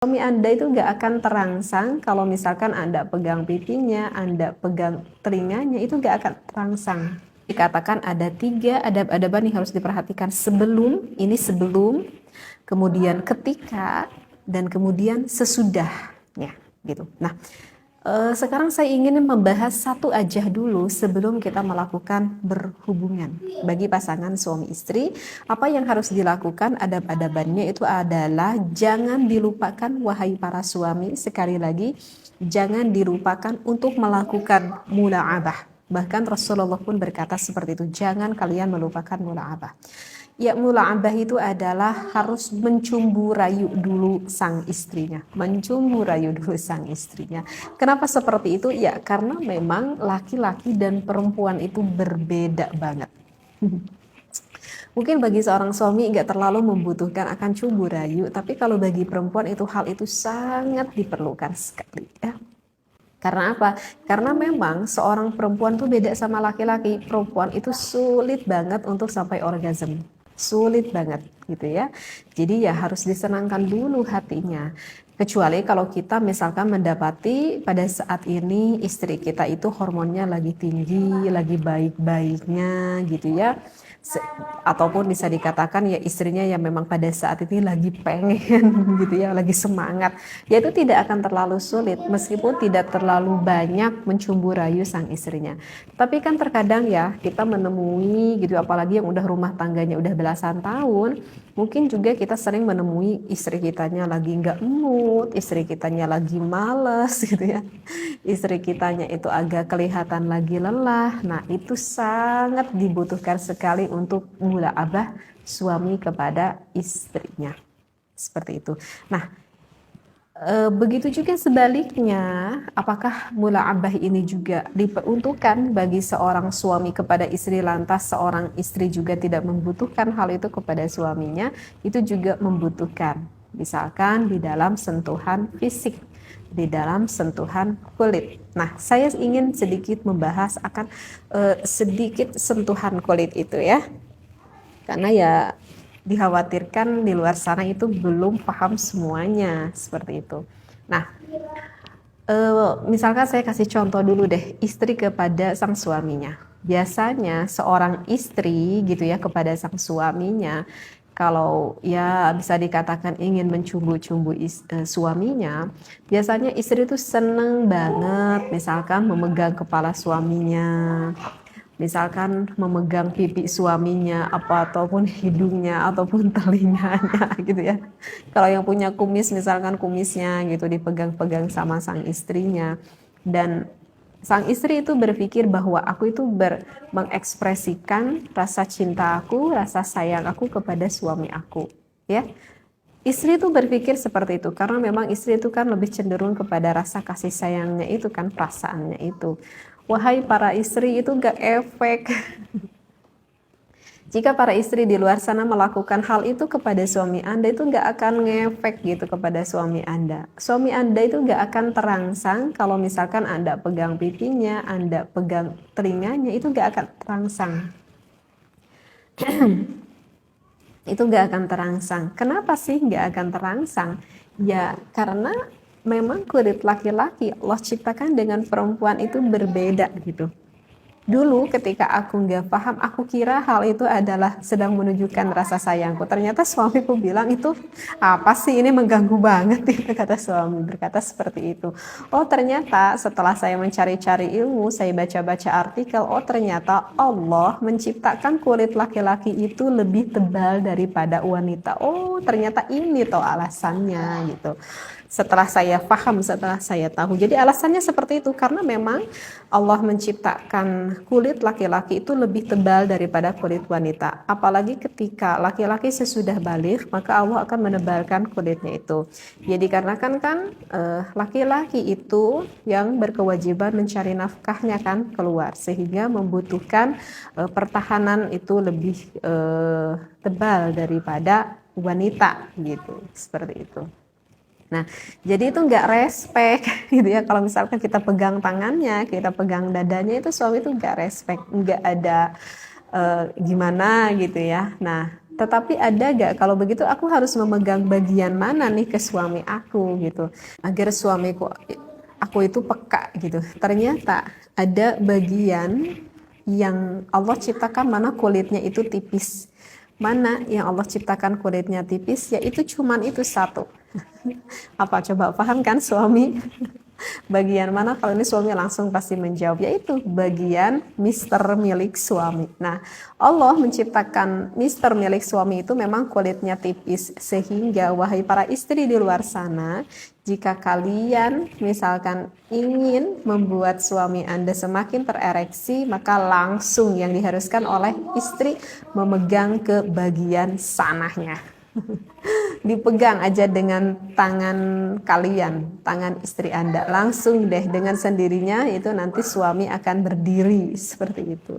Suami Anda itu nggak akan terangsang kalau misalkan Anda pegang pipinya, Anda pegang telinganya, itu nggak akan terangsang. Dikatakan ada 3 adab-adaban yang harus diperhatikan sebelum, kemudian ketika, dan kemudian sesudahnya, gitu. Nah, sekarang saya ingin membahas satu aja dulu sebelum kita melakukan berhubungan. Bagi pasangan suami istri, apa yang harus dilakukan adab-adabannya itu adalah jangan dilupakan, wahai para suami, sekali lagi, jangan dilupakan untuk melakukan mula'abah. Bahkan Rasulullah pun berkata seperti itu, jangan kalian melupakan mula'abah. Ya, mula'abah itu adalah harus mencumbu rayu dulu sang istrinya. Mencumbu rayu dulu sang istrinya. Kenapa seperti itu? Ya, karena memang laki-laki dan perempuan itu berbeda banget. Mungkin bagi seorang suami nggak terlalu membutuhkan akan cumbu rayu, tapi kalau bagi perempuan itu hal itu sangat diperlukan sekali, ya. Karena apa? Karena memang seorang perempuan tuh beda sama laki-laki. Perempuan itu sulit banget untuk sampai orgasme. Sulit banget gitu ya. Jadi ya harus disenangkan dulu hatinya. Kecuali kalau kita misalkan mendapati pada saat ini istri kita itu hormonnya lagi tinggi, lagi baik-baiknya gitu ya. Ataupun bisa dikatakan ya istrinya yang memang pada saat ini lagi pengen gitu ya, lagi semangat. Ya itu tidak akan terlalu sulit meskipun tidak terlalu banyak mencumbu rayu sang istrinya. Tapi kan terkadang ya kita menemui gitu, apalagi yang udah rumah tangganya udah belasan tahun, mungkin juga kita sering menemui istri kitanya lagi nggak mood, istri kitanya lagi males gitu ya, istri kitanya itu agak kelihatan lagi lelah. Nah itu sangat dibutuhkan sekali untuk mula'abah suami kepada istrinya, seperti itu. Nah, begitu juga sebaliknya, apakah mula'abah ini juga diperuntukkan bagi seorang suami kepada istri, lantas seorang istri juga tidak membutuhkan hal itu kepada suaminya? Itu juga membutuhkan, misalkan di dalam sentuhan fisik, di dalam sentuhan kulit. Nah, saya ingin sedikit membahas akan sedikit sentuhan kulit itu ya, karena ya dikhawatirkan di luar sana itu belum paham semuanya seperti itu. Nah, misalkan saya kasih contoh dulu deh, istri kepada sang suaminya. Biasanya seorang istri gitu ya kepada sang suaminya, kalau ya bisa dikatakan ingin mencumbu-cumbu suaminya, biasanya istri itu seneng banget misalkan memegang kepala suaminya, misalkan memegang pipi suaminya ataupun hidungnya ataupun telinganya gitu ya. Kalau yang punya kumis misalkan kumisnya gitu dipegang-pegang sama sang istrinya, dan sang istri itu berpikir bahwa aku itu mengekspresikan rasa cinta aku, rasa sayang aku kepada suami aku, ya. Istri itu berpikir seperti itu karena memang istri itu kan lebih cenderung kepada rasa kasih sayangnya itu kan, perasaannya itu. Wahai para istri, itu gak efek. Jika para istri di luar sana melakukan hal itu kepada suami Anda, itu gak akan ngefek gitu kepada suami Anda. Suami Anda itu gak akan terangsang kalau misalkan Anda pegang pipinya, Anda pegang telinganya, itu gak akan terangsang. Itu gak akan terangsang. Kenapa sih gak akan terangsang? Ya karena memang kulit laki-laki Allah ciptakan dengan perempuan itu berbeda gitu. Dulu ketika aku nggak paham, aku kira hal itu adalah sedang menunjukkan rasa sayangku. Ternyata suamiku bilang itu apa sih, ini mengganggu banget itu, kata suami berkata seperti itu. Oh ternyata setelah saya mencari-cari ilmu, saya baca-baca artikel, oh ternyata Allah menciptakan kulit laki-laki itu lebih tebal daripada wanita. Oh ternyata ini toh alasannya gitu. Setelah saya paham, setelah saya tahu. Jadi alasannya seperti itu karena memang Allah menciptakan kulit laki-laki itu lebih tebal daripada kulit wanita. Apalagi ketika laki-laki sesudah balik, maka Allah akan menebalkan kulitnya itu. Jadi dikarenakan kan laki-laki itu yang berkewajiban mencari nafkahnya kan keluar, sehingga membutuhkan pertahanan itu lebih tebal daripada wanita gitu, seperti itu. Nah, jadi itu nggak respect gitu ya. Kalau misalkan kita pegang tangannya, kita pegang dadanya, itu suami itu nggak respect, nggak ada gimana gitu ya. Nah, Tetapi ada gak kalau begitu aku harus memegang bagian mana nih ke suami aku gitu, agar suamiku aku itu peka gitu. Ternyata ada bagian yang Allah ciptakan mana kulitnya itu tipis. Mana yang Allah ciptakan kulitnya tipis, yaitu cuman itu satu. Apa coba paham kan suami? Bagian mana? Kalau ini suami langsung pasti menjawab, yaitu bagian mister milik suami. Nah, Allah menciptakan mister milik suami itu memang kulitnya tipis, sehingga wahai para istri di luar sana, jika kalian misalkan ingin membuat suami Anda semakin terereksi, maka langsung yang diharuskan oleh istri memegang ke bagian sananya. Dipegang aja dengan tangan kalian, tangan istri Anda, langsung deh dengan sendirinya itu nanti suami akan berdiri seperti itu.